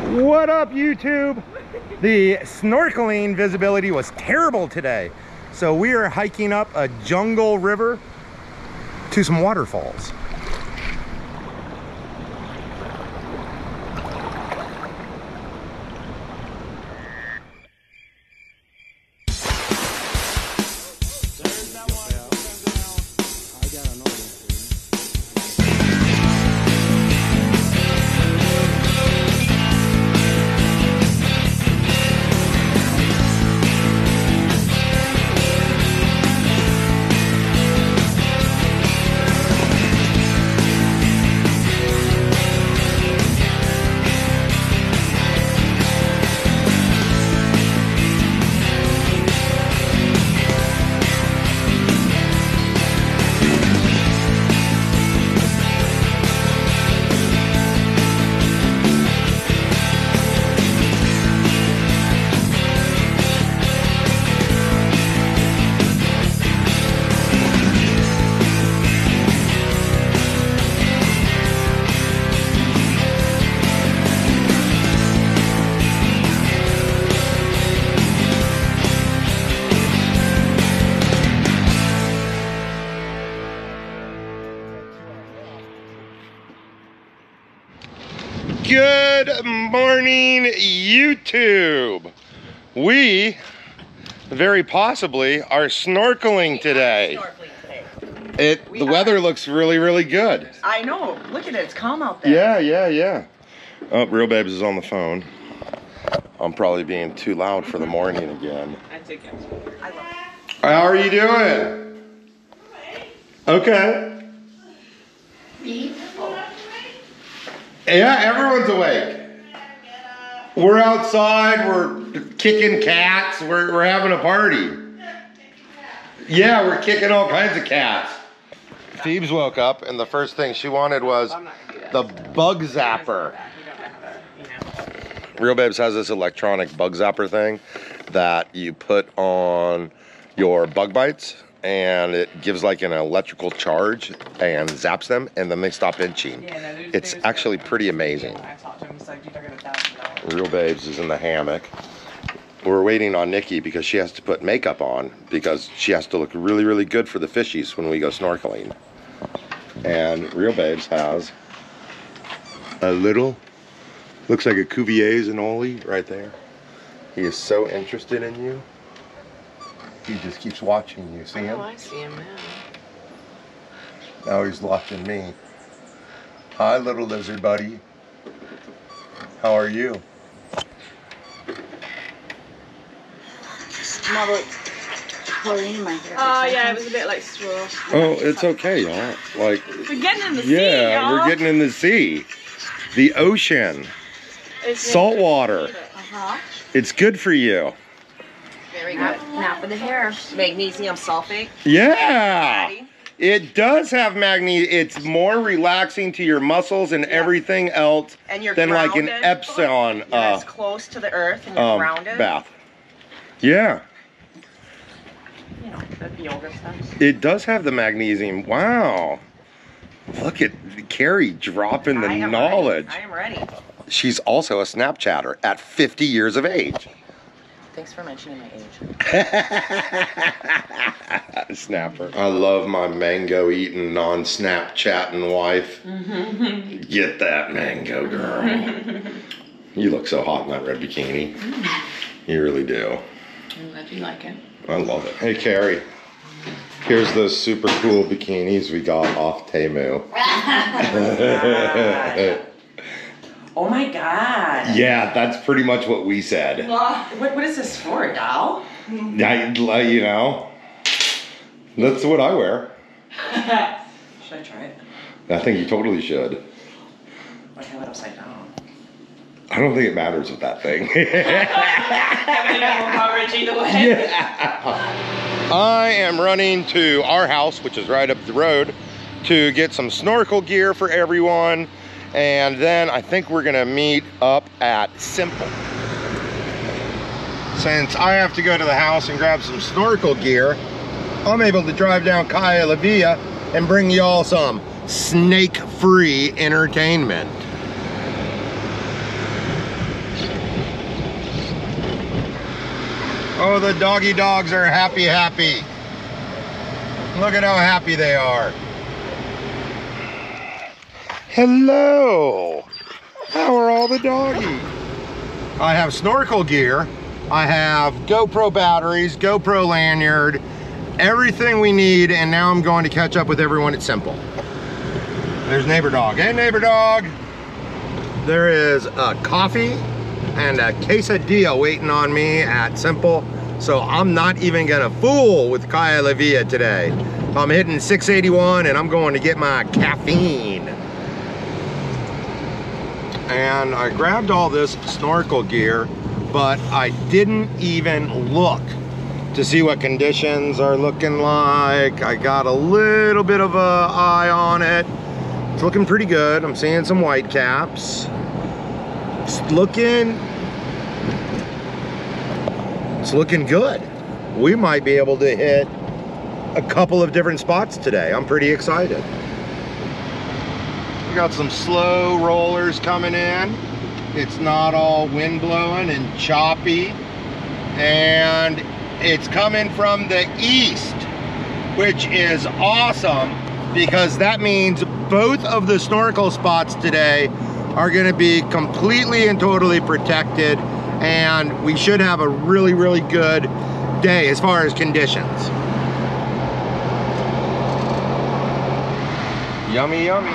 What up, YouTube? The snorkeling visibility was terrible today, so we are hiking up a jungle river to some waterfalls. Good morning, YouTube. We very possibly are snorkeling today. The weather looks really good. I know. Look at it. It's calm out there. Yeah. Oh, Real Babes is on the phone. I'm probably being too loud for the morning again. I love it. How are you doing? Okay. Yeah, everyone's awake. We're outside, we're kicking cats, we're having a party. Yeah, we're kicking all kinds of cats. Phoebes woke up and the first thing she wanted was the bug zapper. Real Babes has this electronic bug zapper thing that you put on your bug bites, and it gives like an electrical charge and zaps them, and then they stop itching. It's actually pretty amazing. Real Babes is in the hammock. We're waiting on Nikki because she has to put makeup on because she has to look really good for the fishies when we go snorkeling. And Real Babes has a little, looks like a Cuvier's and Oli right there. He is so interested in you. He just keeps watching you. See him? Oh, I see him now. Now he's watching me. Hi, little lizard buddy. How are you? Oh yeah, it was a bit like swirl. Oh, it's okay, y'all. Like, we're getting in the sea, yeah, we're getting in the sea. The ocean. Salt water. It's good for you. Very good. Now for the hair. Magnesium sulfate. Yeah. It does have magnesium. It's more relaxing to your muscles and everything else than like an Epsom it's close to the earth and you're grounded. Bath. Yeah. You know, the yoga stuff. It does have the magnesium. Wow. Look at Carrie dropping the knowledge. I am ready. She's also a Snapchatter at 50 years of age. Thanks for mentioning my age. Snapper. I love my mango eating, non-Snapchatting wife. Get that mango, girl. You look so hot in that red bikini. You really do. I'm glad you like it. I love it. Hey, Carrie. Here's those super cool bikinis we got off Temu. Oh my God. Yeah, that's pretty much what we said. What is this for, a doll? You know, that's what I wear. Should I try it? I think you totally should. What have it upside down? I don't think it matters with that thing. Yeah. I am running to our house, which is right up the road, to get some snorkel gear for everyone. And then I think we're gonna meet up at Simple. Since I have to go to the house and grab some snorkel gear, I'm able to drive down Calle La Villa and bring y'all some snake-free entertainment. Oh, the doggy dogs are happy, happy. Look at how happy they are. Hello. How are all the doggies? I have snorkel gear. I have GoPro batteries, GoPro lanyard, everything we need, and now I'm going to catch up with everyone at Simple. There's neighbor dog. Hey, neighbor dog. There is a coffee and a quesadilla waiting on me at Simple, so I'm not even gonna fool with Kaya La Via today. I'm hitting 681 and I'm going to get my caffeine. And I grabbed all this snorkel gear, but I didn't even look to see what conditions are looking like. I got a little bit of an eye on it. It's looking pretty good. I'm seeing some white caps. It's looking good. We might be able to hit a couple of different spots today. I'm pretty excited. We got some slow rollers coming in. It's not all wind blowing and choppy. And it's coming from the east, which is awesome because that means both of the snorkel spots today are gonna be completely and totally protected, and we should have a really, really good day as far as conditions. Yummy, yummy.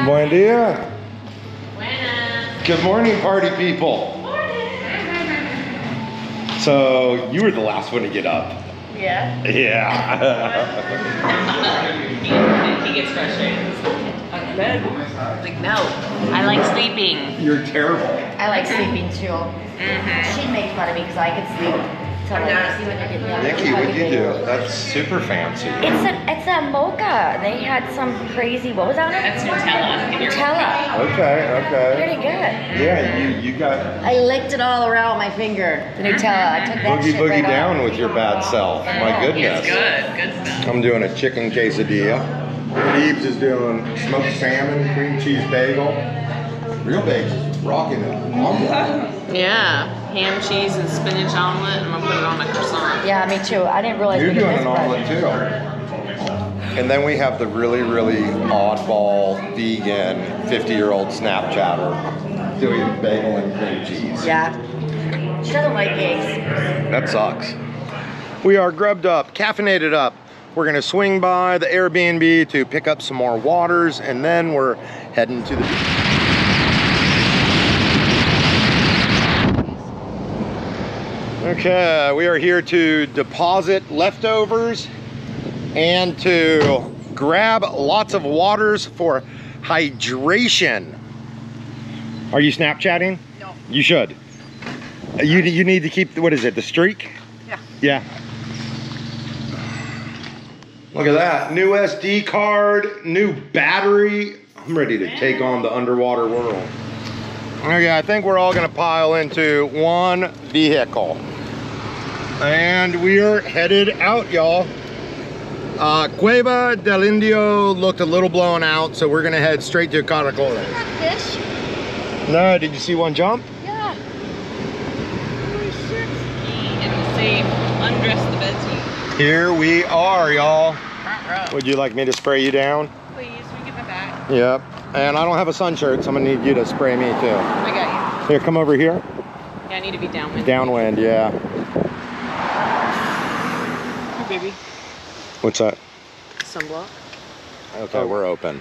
Buen dia. Buenas. Good morning, party people. So, you were the last one to get up. Yeah. Yeah. He gets frustrated. I'm bed. Like, no. I like sleeping. You're terrible. I like sleeping too. She'd make fun of me because I could sleep. I'm not. See when you're getting up. Nikki, what'd you do? That's super fancy. It's a mocha. They had some crazy, what was on it? That's Nutella. Nutella. Okay, okay. Pretty good. Yeah, you got I licked it all around my finger, the Nutella. I took that boogie shit boogie right down off. with your bad self. My goodness. It's good. Good stuff. I'm doing a chicken quesadilla. Phoebes is doing smoked salmon, cream cheese bagel. Real Babes is rocking it. Yeah. Ham, cheese, and spinach omelet. I'm gonna put it on my croissant. Yeah, me too. I didn't realize You're we did doing this, an but- omelet too. And then we have the really, really oddball vegan 50-year-old Snapchatter doing bagel and cream cheese. Yeah. She doesn't like eggs. That sucks. We are grubbed up, caffeinated up. We're gonna swing by the Airbnb to pick up some more waters, and then we're heading to the beach. Okay, we are here to deposit leftovers and to grab lots of waters for hydration. Are you Snapchatting? No. You should. You need to keep, what is it, the streak? Yeah. Yeah. Look at that, new SD card, new battery. I'm ready to take on the underwater world. Okay, I think we're all gonna pile into one vehicle. And we are headed out, y'all. Cueva del Indio looked a little blown out, so we're gonna head straight to Caracoles. Fish? No, did you see one jump? Yeah. And safe. Undress the bed sheet. Here we are, y'all. Front row. Would you like me to spray you down? Please, we get my back. Yep. And I don't have a sun shirt, so I'm gonna need you to spray me too. I got Here, come over here. you. Yeah, I need to be downwind. Downwind, yeah. Hey, baby. What's that? Sunblock. Okay, we're open.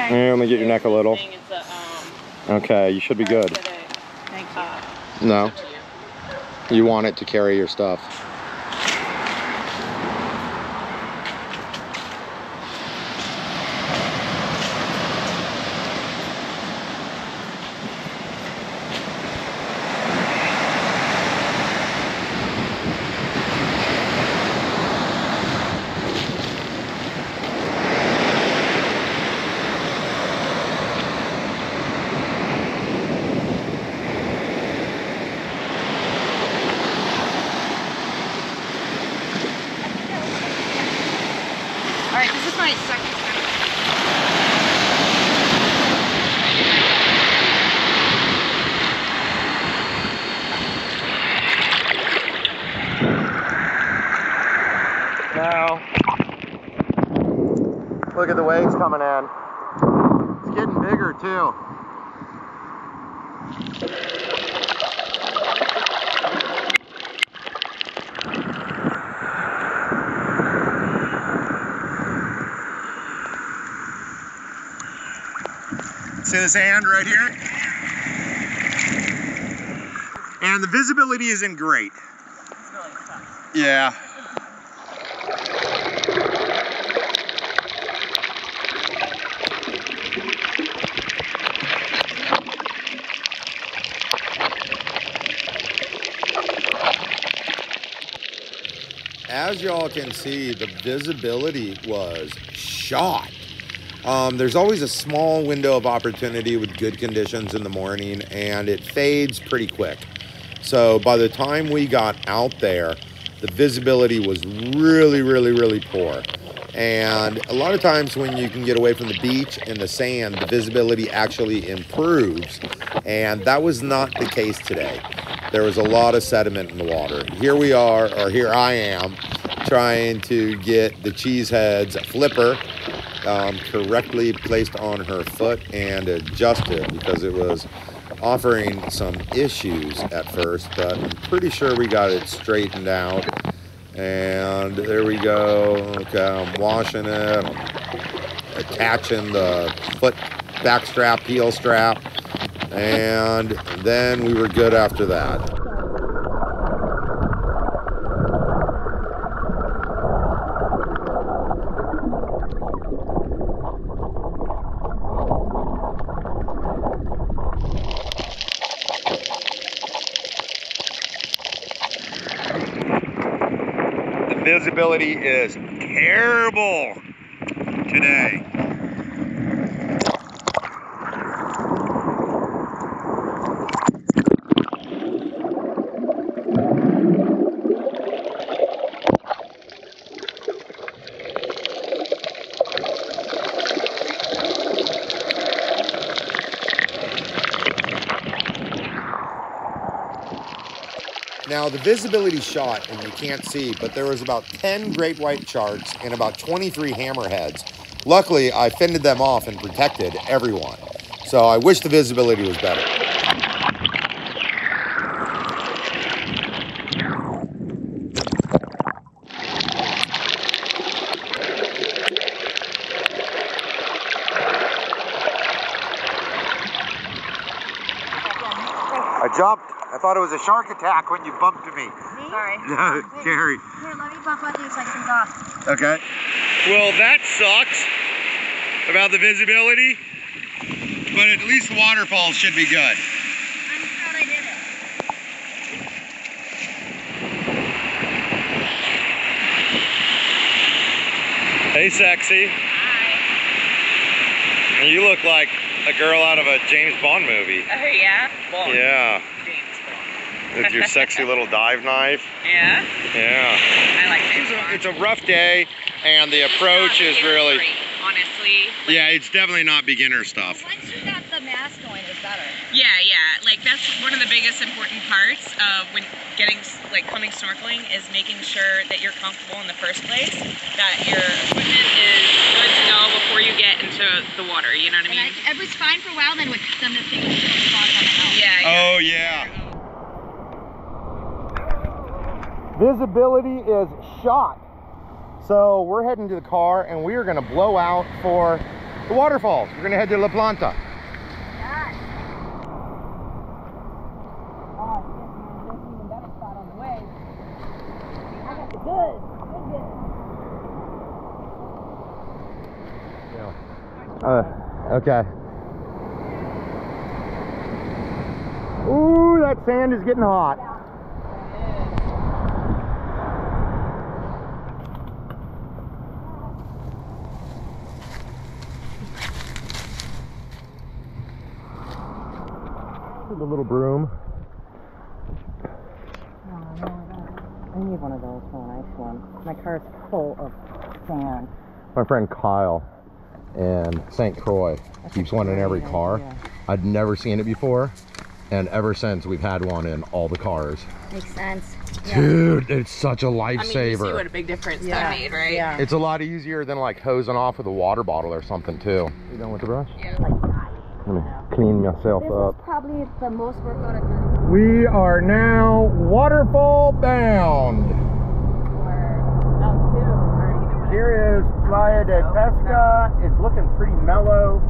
Here, let me get your neck a little. Okay, you should be good. Thank you. No, you want it to carry your stuff. look at the waves coming in. It's getting bigger too. See the sand right here? And the visibility isn't great. It's really tough. Yeah. As y'all can see, the visibility was shot. There's always a small window of opportunity with good conditions in the morning, and it fades pretty quick. So by the time we got out there, the visibility was really, really, really poor. And a lot of times when you can get away from the beach and the sand, the visibility actually improves. And that was not the case today. There was a lot of sediment in the water. Here we are, or here I am, trying to get the cheesehead's flipper correctly placed on her foot and adjusted, because it was offering some issues at first, but I'm pretty sure we got it straightened out. And there we go. Okay, I'm washing it, I'm attaching the foot back strap, heel strap, and then we were good after that. Visibility is terrible today. Now the visibility shot, and you can't see, but there was about 10 great white sharks and about 23 hammerheads. Luckily, I fended them off and protected everyone. So I wish the visibility was better. I jumped. I thought it was a shark attack when you bumped to me. Sorry. No, Carrie. Here, let me bump on these so I can off. Okay. Well, that sucks about the visibility, but at least the waterfalls should be good. I'm proud I did it. Hey, sexy. Hi. You look like a girl out of a James Bond movie. Oh, yeah? Bond. Yeah. James Bond. With your sexy little dive knife. Yeah? Yeah. I like James Bond. It's a rough day, and the approach is really... Honestly. Yeah, it's definitely not beginner stuff. Once you got the mask going, it's better. Yeah, yeah. Like, that's one of the biggest important parts of when getting, like, coming snorkeling is making sure that you're comfortable in the first place, that your equipment is good to go before you get into the water, you know what I mean? It was fine for a while, then with some of the things spots on the house. Yeah, yeah. Oh, yeah. Visibility is shot. So we're heading to the car, and we are going to blow out for the waterfalls. We're going to head to La Planta. Yes. Oh, there's an even better spot on the way. Good. Okay. Ooh, that sand is getting hot. The little broom. I need one of those for a nice one. My car's full of sand. My friend Kyle in St. Croix keeps one in every car. I'd never seen it before, And ever since, we've had one in all the cars. Makes sense. Dude, it's such a I mean, you see lifever. what a big difference that made, right? Yeah. It's a lot easier than like hosing off with a water bottle or something too. You done with the brush? Yeah. Let me clean myself This up. is probably the most workout I've done. We are now waterfall bound. Here is Playa de Pesca. It's looking pretty mellow,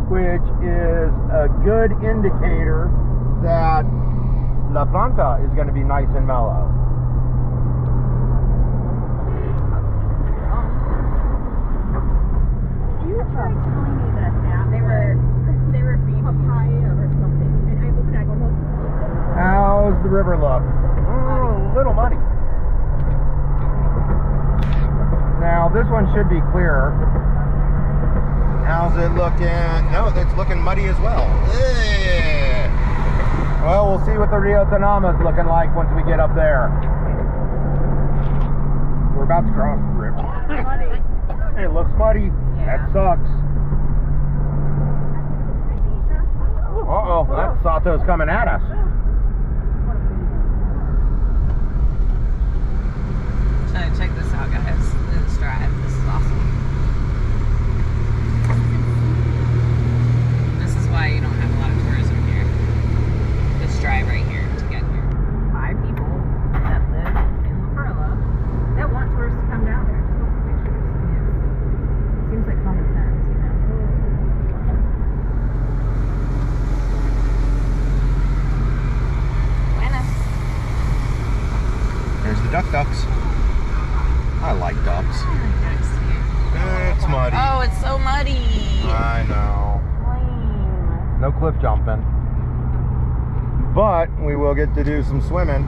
which is a good indicator that La Planta is going to be nice and mellow. You tried telling me that they were being papaya or something, and I looked at it, I go, no, this is How's the river look? A little muddy. Now this one should be clearer. How's it looking? No, it's looking muddy as well. Ugh. Well, we'll see what the Rio Tanama is looking like once we get up there. We're about to cross the river. muddy. It looks muddy. Yeah. That sucks. Uh-oh, that Sato's coming at us. So check this out, guys. This drive. This is awesome. This is why you don't have a lot of tourism here. This drive right here to get here. 5 people that live in La Perla that want tourists to come down there just look at pictures. It seems like common sense, you know. Buenas. There's the ducks. I like ducks. It's muddy. Oh, it's so muddy. I know. Lame. No cliff jumping. But we will get to do some swimming.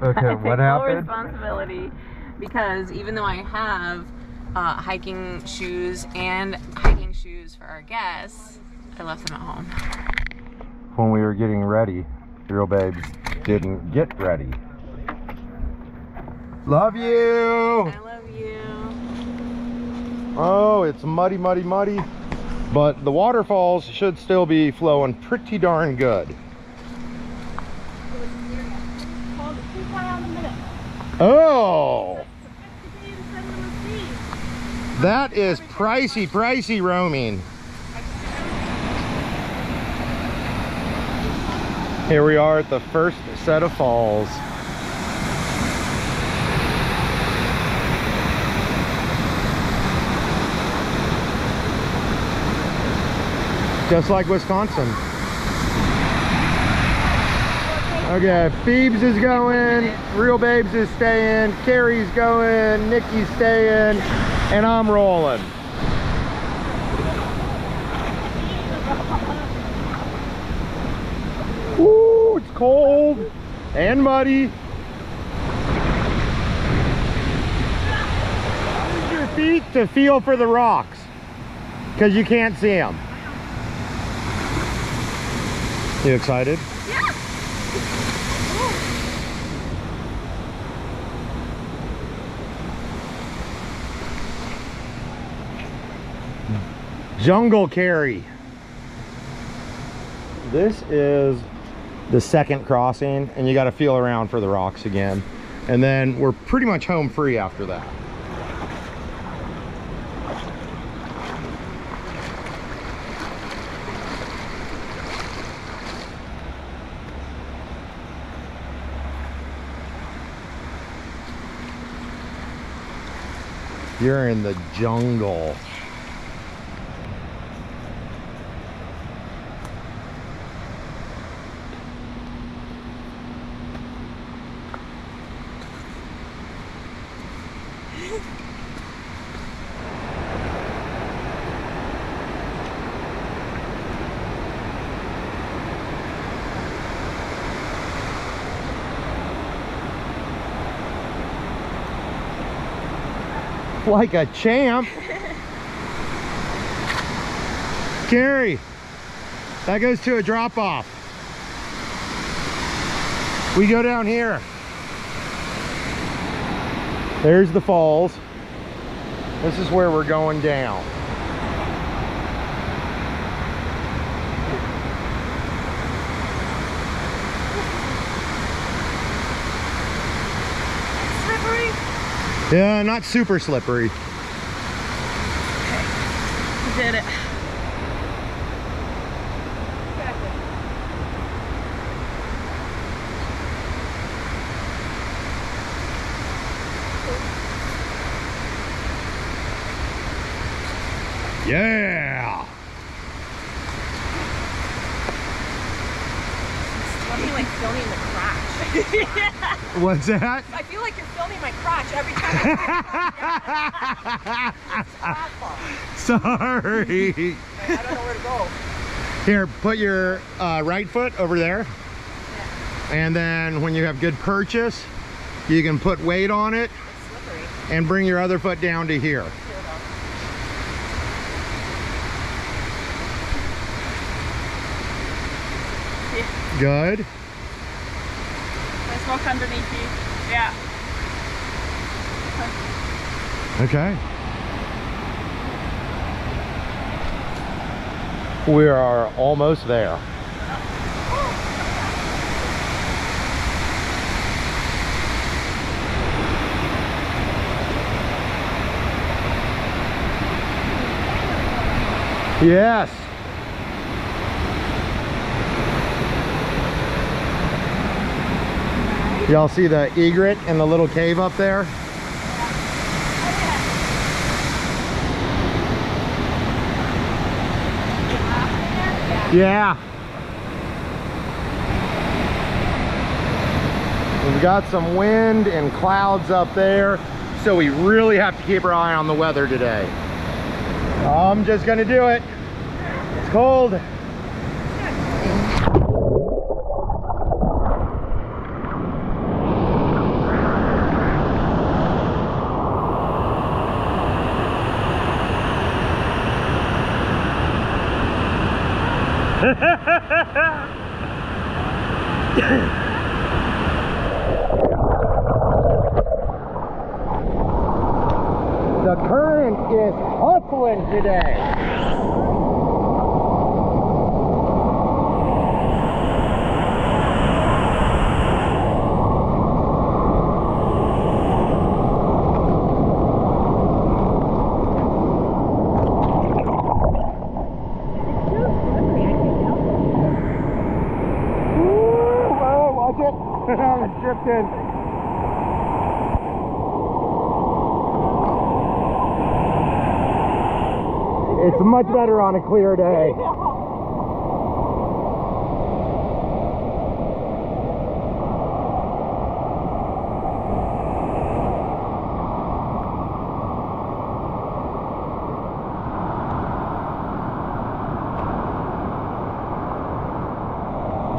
Okay, I what take full happened? responsibility because even though I have hiking shoes and hiking shoes for our guests, I left them at home. When we were getting ready, Real Babes didn't get ready. Love you! I love you. Oh, it's muddy, muddy, muddy. But the waterfalls should still be flowing pretty darn good. Oh! That is pricey, pricey roaming. Here we are at the first set of falls. Just like Wisconsin. Okay, Phoebes is going, Real Babes is staying, Carrie's going, Nikki's staying, and I'm rolling. Woo, it's cold and muddy. Use your feet to feel for the rocks, because you can't see them. You excited? Yeah. Jungle Carry. This is the second crossing, and you got to feel around for the rocks again. And then we're pretty much home free after that. You're in the jungle. Like a champ. Carrie, that goes to a drop-off. We go down here. There's the falls. This is where we're going down. Yeah, not super slippery. We did it. Yeah. I feel like filming the crotch. What's that? I feel like you're filming my crotch every time It's awful. Sorry. I don't know where to go. Here, put your right foot over there. And then when you have good purchase, you can put weight on it It's slippery. and bring your other foot down to here. Here we go. Good. Let's walk underneath you. Yeah. Okay. We are almost there. Yes. Y'all see the egret in the little cave up there? Yeah. We've got some wind and clouds up there, so we really have to keep our eye on the weather today. I'm just gonna do it. It's cold. The current is hustling today. Whoa, watch it. It's drifting. It's much better on a clear day.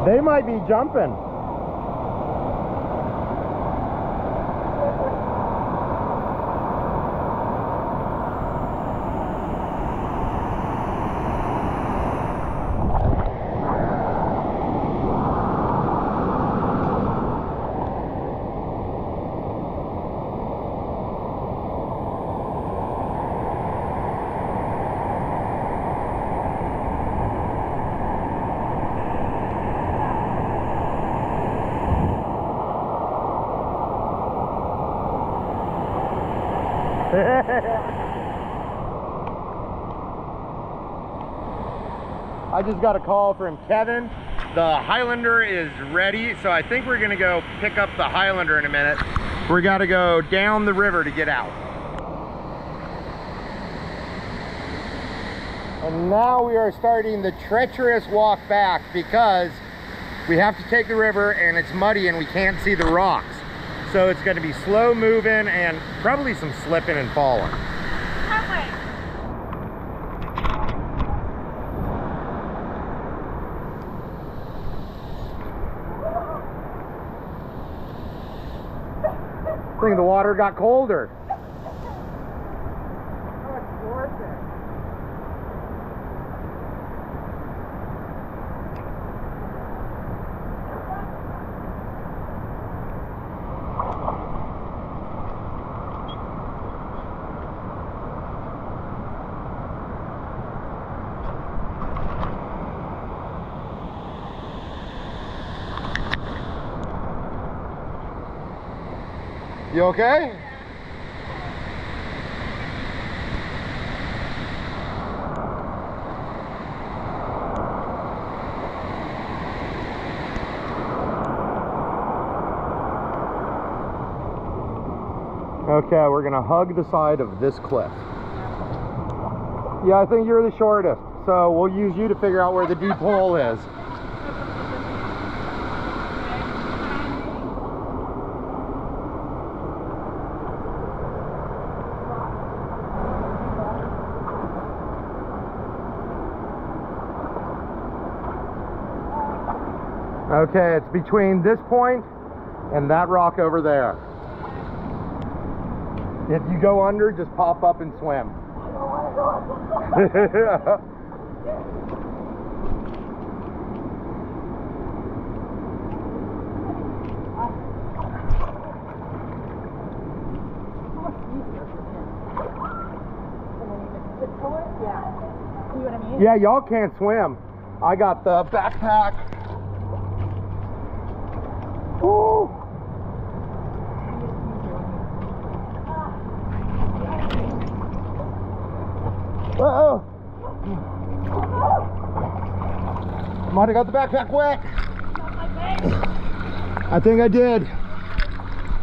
They might be jumping. I just got a call from Kevin. The Highlander is ready, so I think we're gonna go pick up the Highlander in a minute. We gotta go down the river to get out. And now we are starting the treacherous walk back because we have to take the river and it's muddy and we can't see the rocks. So it's gonna be slow moving and probably some slipping and falling. I think the water got colder. Oh, it's gorgeous. You okay? Okay, we're gonna hug the side of this cliff. Yeah, I think you're the shortest, so we'll use you to figure out where the deep hole is. Okay, it's between this point and that rock over there. If you go under, just pop up and swim. Yeah, y'all can't swim. I got the backpack. Woo! Uh-oh! Might have got the backpack wet. I think I did.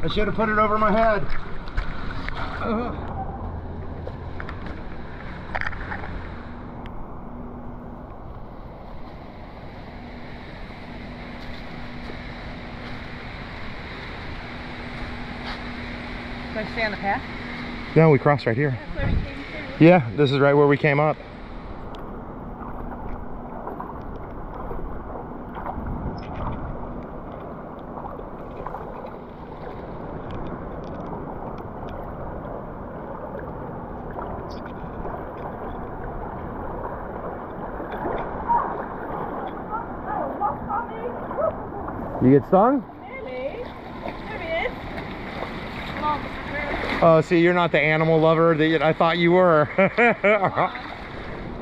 I should have put it over my head. Do I stay on the path? No, we crossed right here. That's where we came through. Yeah, this is right where we came up. You get stung? Nearly. There he is. Come on, Mr. Oh, see, you're not the animal lover that I thought you were.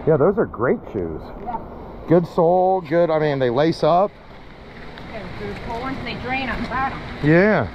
Yeah, those are great shoes. Yeah. Good sole, good, I mean, they lace up. Those cold ones, they drain on the bottom. Yeah.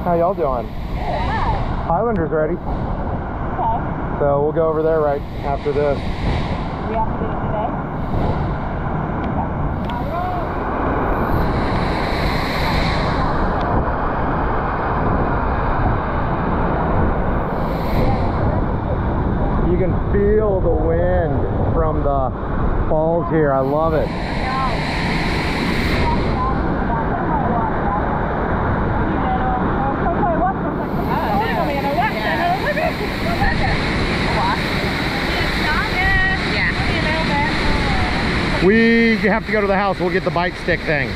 How y'all doing? Yeah. Highlander's ready. Okay. So we'll go over there right after this. We have to do it today? You can feel the wind from the falls here. I love it. We have to go to the house. We'll get the bite stick thing.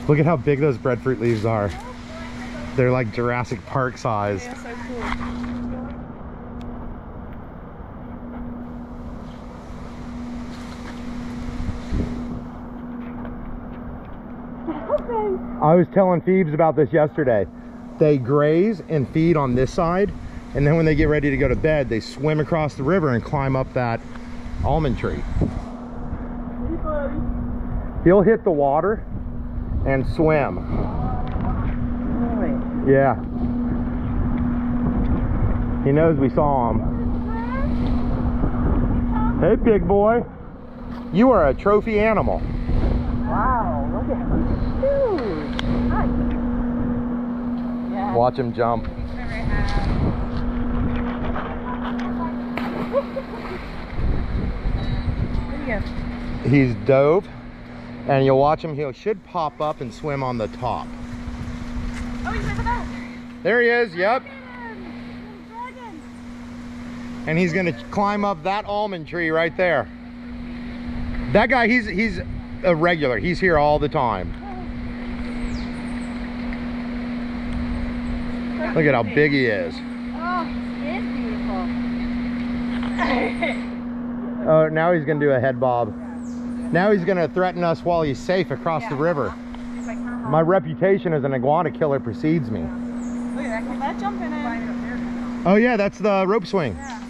Look at how big those breadfruit leaves are. They're like Jurassic Park size. Yeah, so cool. I was telling Phoebes about this yesterday. They graze and feed on this side, and then when they get ready to go to bed, they swim across the river and climb up that almond tree. He'll hit the water and swim. Really? Yeah. He knows we saw him. Hey, big boy. You are a trophy animal. Wow, look at him. Huge. Hi. Yeah. Watch him jump. He's dove, and you'll watch him. He should pop up and swim on the top. Oh, he's over there. There he is. Yep. And he's going to climb up that almond tree right there. That guy, he's a regular. He's here all the time. Look at how big he is. Oh, it is beautiful. Oh, now he's gonna do a head bob. Now he's gonna threaten us while he's safe across the river. My reputation as an iguana killer precedes me. Look at that. That jumping in. Oh yeah, that's the rope swing. Yeah.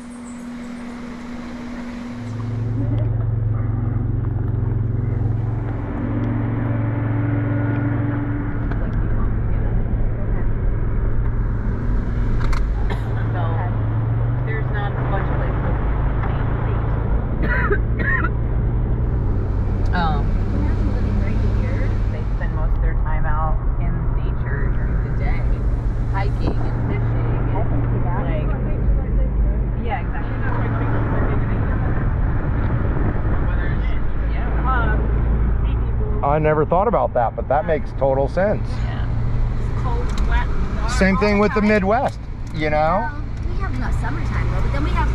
I never thought about that, but that makes total sense. Yeah. It's cold, wet, dark. Same thing with the Midwest, you know? We have no summertime though, but then we have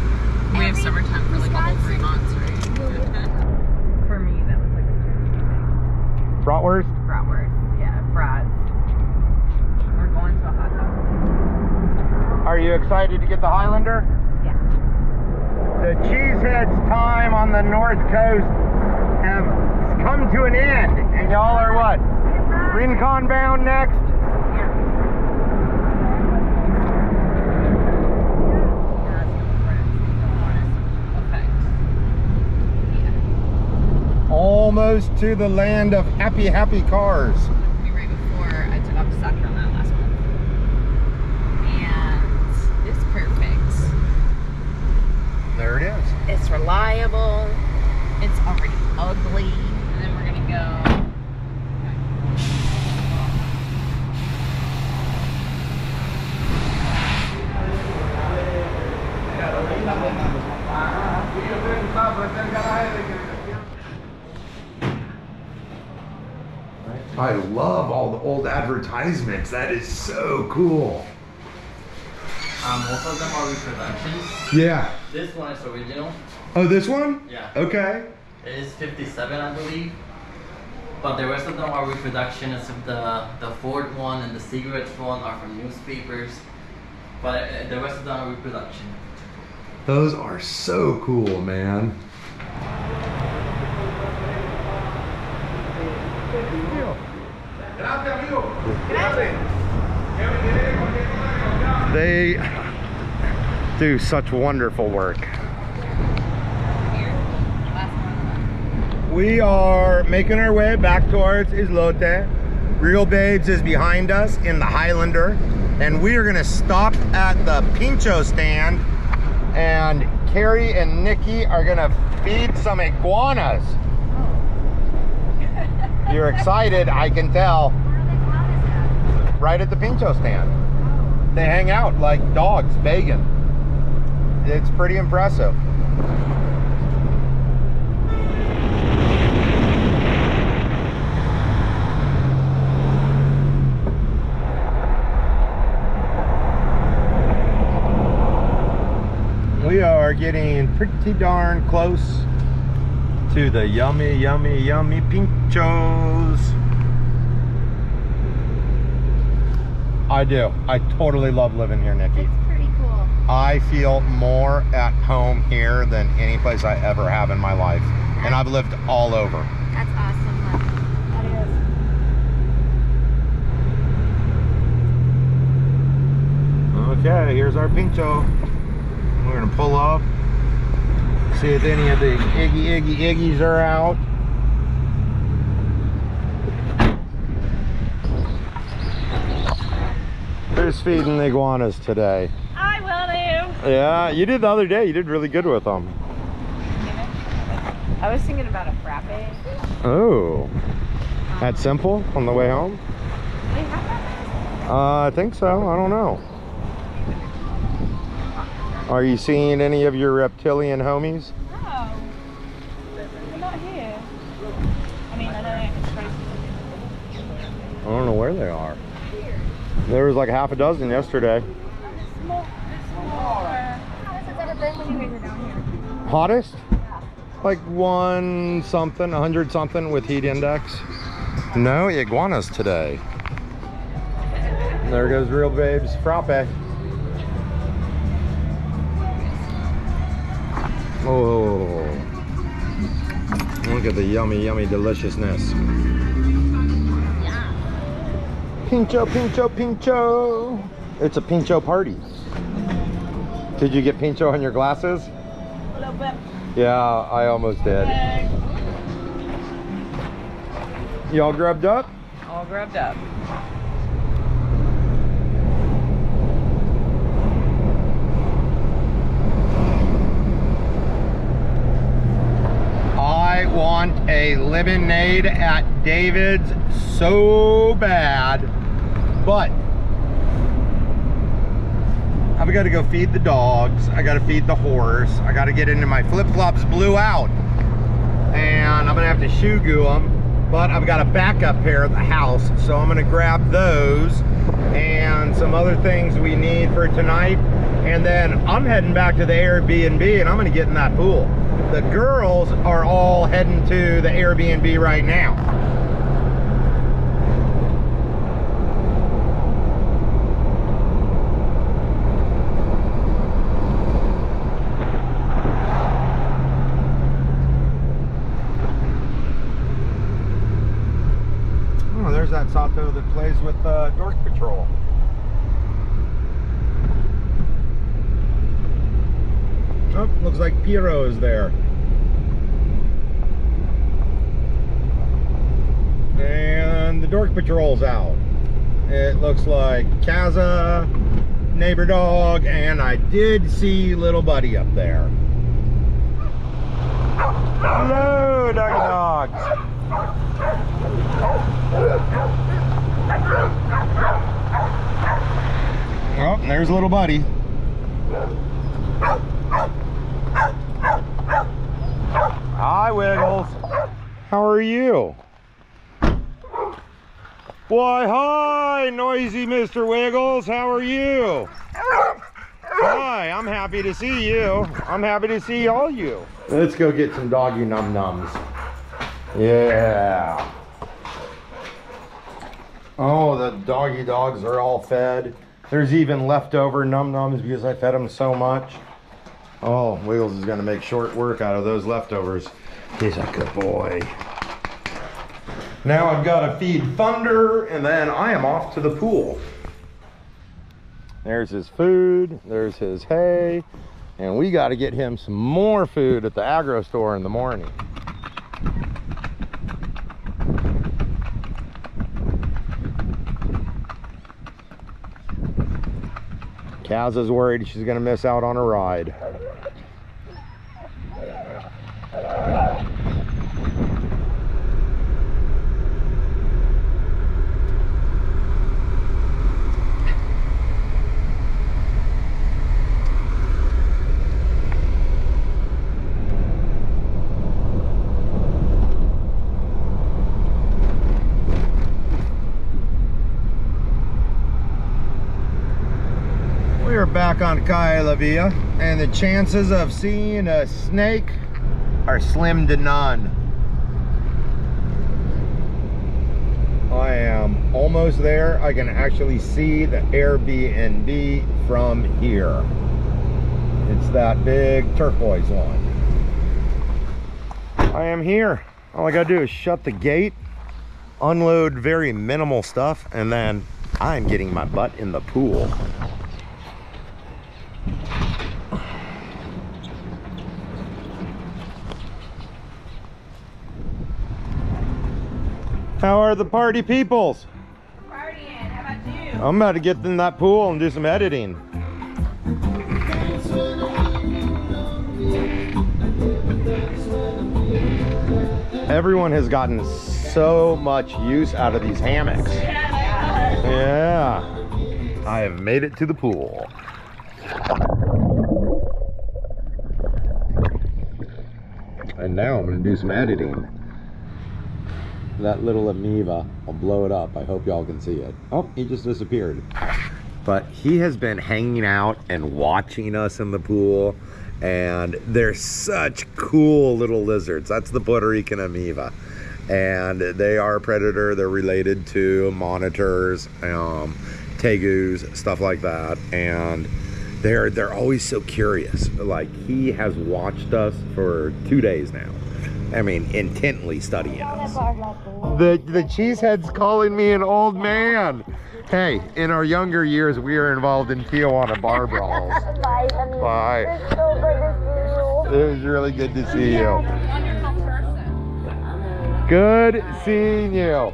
summertime for like the whole 3 months, right? For me, that was like a Jersey thing. Bratwurst? Bratwurst. Yeah, brats. We're going to a hot dog. Are you excited to get the Highlander? Yeah. The cheeseheads time on the North Coast have come to an end, and y'all are what? Rincon bound next? Almost to the land of happy, happy cars. Right before I took off the sucker on that last one. And it's perfect. There it is. It's reliable. It's already ugly. And then we're gonna go. I love all the old advertisements. That is so cool. Most of them are reproductions. Yeah. This one is original. Oh, this one? Yeah. Okay. It is 57, I believe. But the rest of them are reproductions. Of the Ford one and the cigarettes one are from newspapers. But the rest of them are reproduction. Those are so cool, man. They do such wonderful work. We are making our way back towards Islote. Real Babes is behind us in the Highlander, and we are gonna stop at the Pincho stand, and Carrie and Nikki are gonna feed some iguanas. You're excited, I can tell. Right at the Pincho stand. They hang out like dogs begging. It's pretty impressive. We are getting pretty darn close to the yummy, yummy, yummy Pinchos. I do. I totally love living here, Nikki. It's pretty cool. I feel more at home here than any place I ever have in my life. And I've lived all over. That's awesome. That is. Okay, here's our Pincho. We're gonna pull up, see if any of the Iggies are out. Who's feeding the iguanas today? I will do. Yeah, you did the other day. You did really good with them. I was thinking about a frappe. Oh, that's simple on the way home? They have that? I think so. I don't know. Are you seeing any of your reptilian homies? No. They're not here. I mean, I know I can try to. I don't know where they are. There was like half a dozen yesterday. Hottest? Like 100 something with heat index. No iguanas today. There goes Real Babes frappe. Oh, look at the yummy, yummy deliciousness. Pincho, pincho, pincho. It's a pincho party. Did you get pincho on your glasses? A little bit. Yeah, I almost did. Y'all grubbed up? All grubbed up. I want a lemonade at David's so bad, but I've got to go feed the dogs. I got to feed the horse. I got to get into my flip-flops blew out, and I'm gonna have to shoe goo them, but I've got a backup pair at the house, so I'm gonna grab those and some other things we need for tonight, and then I'm heading back to the Airbnb and I'm gonna get in that pool. The girls are all heading to the Airbnb right now. Oh, there's that Sato that plays with Dork Patrol. Oh, looks like Piero is there. And the Dork Patrol's out. It looks like Kaza, Neighbor Dog, and I did see Little Buddy up there. Hello, doggy dogs. Oh, and there's Little Buddy. Hi, Wiggles. How are you? Why, hi, noisy Mr. Wiggles. How are you? Hi, I'm happy to see you. I'm happy to see all you. Let's go get some doggy num-nums. Yeah. Oh, the doggy dogs are all fed. There's even leftover num-nums because I fed them so much. Oh, Wiggles is gonna make short work out of those leftovers. He's a good boy. Now I've got to feed Thunder, and then I am off to the pool. There's his food, there's his hay, and we got to get him some more food at the agro store in the morning. Kaz is worried she's going to miss out on a ride. We are back on Calle La Villa, and the chances of seeing a snake are slim to none. I am almost there. I can actually see the Airbnb from here. It's that big turquoise one. I am here. All I gotta do is shut the gate, unload very minimal stuff, and then I'm getting my butt in the pool. How are the party peoples? Partying, how about you? I'm about to get in that pool and do some editing. Everyone has gotten so much use out of these hammocks. Yeah. I have made it to the pool. And now I'm going to do some editing. That little amoeba, I'll blow it up. I hope y'all can see it. Oh, he just disappeared. But he has been hanging out and watching us in the pool. And they're such cool little lizards. That's the Puerto Rican amoeba. And they are a predator. They're related to monitors, tegus, stuff like that. And they're always so curious. Like, he has watched us for 2 days now. I mean, intently studying us. The cheesehead's calling me an old man. Hey, in our younger years, we were involved in Tijuana bar brawls. Bye. It was really good to see you. Good seeing you.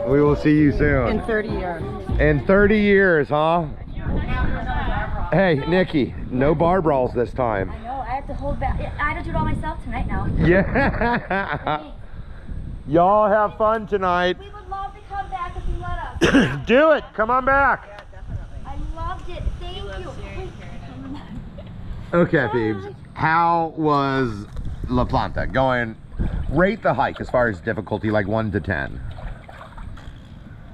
We will see you soon. In 30 years. In 30 years, huh? Hey, Nikki, no bar brawls this time. I know, I have to hold back. I had to do it all myself tonight now. Yeah. Y'all have fun tonight. We would love to come back if you let us. Do it. Come on back. I loved it. Thank you. Okay, Phoebes. How was La Planta going? Rate the hike as far as difficulty, like 1 to 10.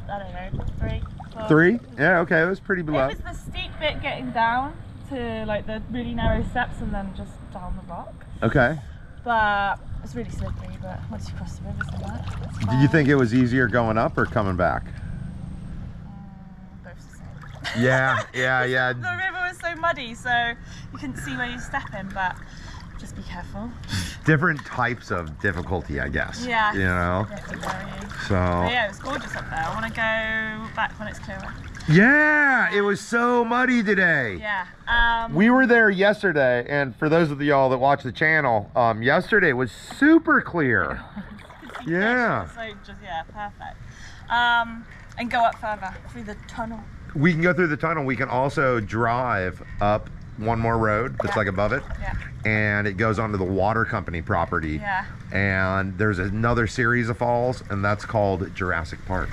I don't know, 3. 3? Yeah, okay, it was pretty below. It was the steep bit getting down to like the really narrow steps and then just down the rock. Okay. But it's really slippery, but once you cross the rivers and that, it's Did you fine. think it was easier going up or coming back? Both the same. Yeah. The river was so muddy, so you couldn't see where you step in, but just be careful. Different types of difficulty, I guess. Yeah. You know? You have to vary. So. But yeah, it was gorgeous up there. I want to go back when it's clearer. Yeah, it was so muddy today. Yeah. We were there yesterday, and for those of y'all that watch the channel, yesterday was super clear. Yeah. So just, yeah, perfect. And go up further through the tunnel. We can go through the tunnel. We can also drive up one more road that's like above it. Yeah. And it goes onto the water company property. Yeah. And there's another series of falls, and that's called Jurassic Park.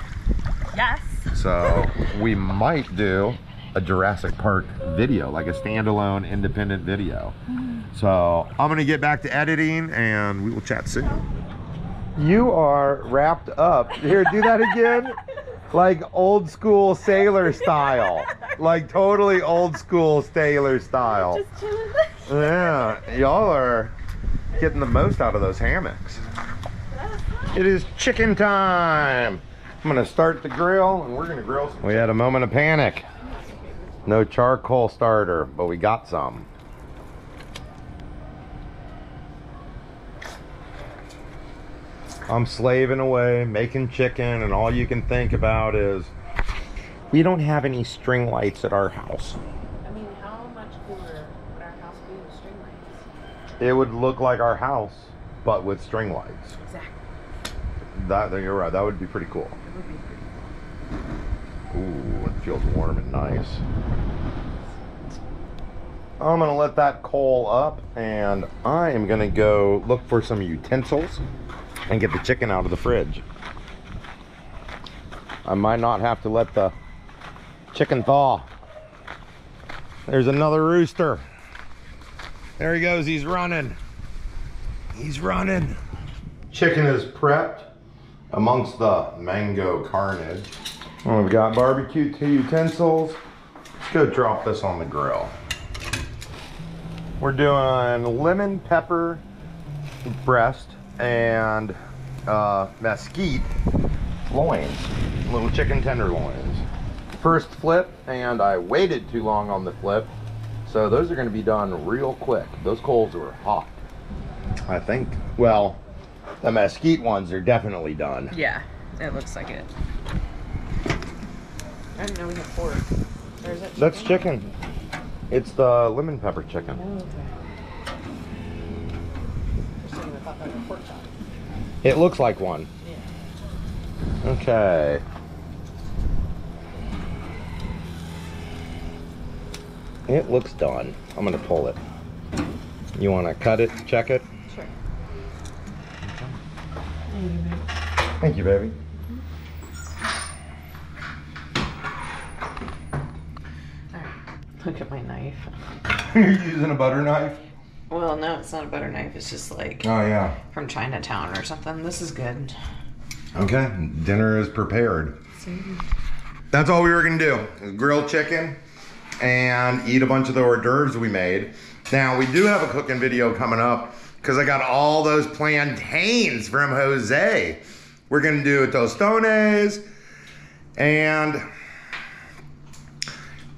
Yes. So we might do a Jurassic Park video, like a standalone independent video. So I'm gonna get back to editing and we will chat soon. You are wrapped up. Here, do that again. Like old school sailor style. Like totally old school sailor style. Just chilling. Yeah, y'all are getting the most out of those hammocks. It is chicken time. I'm gonna start the grill and we're gonna grill some. We had a moment of panic. No charcoal starter, but we got some. I'm slaving away, making chicken, and all you can think about is we don't have any string lights at our house. I mean, how much cooler would our house be with string lights? It would look like our house, but with string lights. Exactly. That, you're right, that would be pretty cool. It would be pretty cool. Ooh, it feels warm and nice. I'm gonna let that coal up and I am gonna go look for some utensils and get the chicken out of the fridge. I might not have to let the chicken thaw. There's another rooster. There he goes, he's running. He's running. Chicken is prepped amongst the mango carnage. We've got barbecue utensils. Let's go drop this on the grill. We're doing lemon pepper breast and mesquite loins, little chicken tenderloins. First flip, and I waited too long on the flip, so those are going to be done real quick. Those coals were hot, I think. Well, the mesquite ones are definitely done. Yeah, it looks like it. I didn't know we had pork. Or is that chicken? That's chicken. It's the lemon pepper chicken. Oh, okay. For some reason I thought that was a pork chop. It looks like one. Yeah. Okay. It looks done. I'm gonna pull it. You wanna cut it, check it? Sure. Thank you, baby. Look at my knife. You're using a butter knife? Well, no, it's not a butter knife. It's just like Oh, yeah. from Chinatown or something. This is good. Okay, dinner is prepared. That's all we were gonna do, is grill chicken and eat a bunch of the hors d'oeuvres we made. Now, we do have a cooking video coming up because I got all those plantains from Jose. We're gonna do tostones, and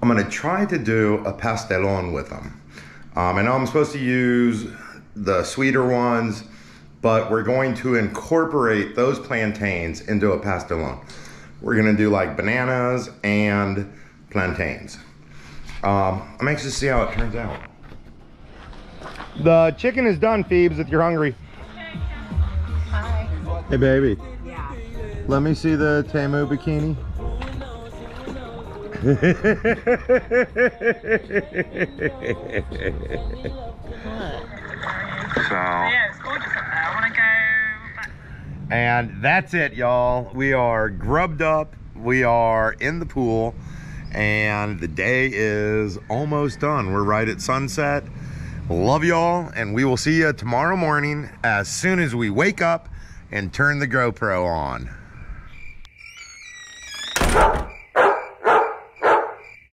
I'm gonna try to do a pastelón with them. I know I'm supposed to use the sweeter ones, but we're going to incorporate those plantains into a pastelón. We're gonna do like bananas and plantains. I'm anxious to see how it turns out. The chicken is done, Phoebes, if you're hungry. Hi. Hey, baby. Yeah. Let me see the Temu bikini. Yeah, it's gorgeous up there. I want to go back. And that's it, y'all. We are grubbed up. We are in the pool. And the day is almost done. We're right at sunset. Love y'all. And we will see you tomorrow morning as soon as we wake up and turn the GoPro on.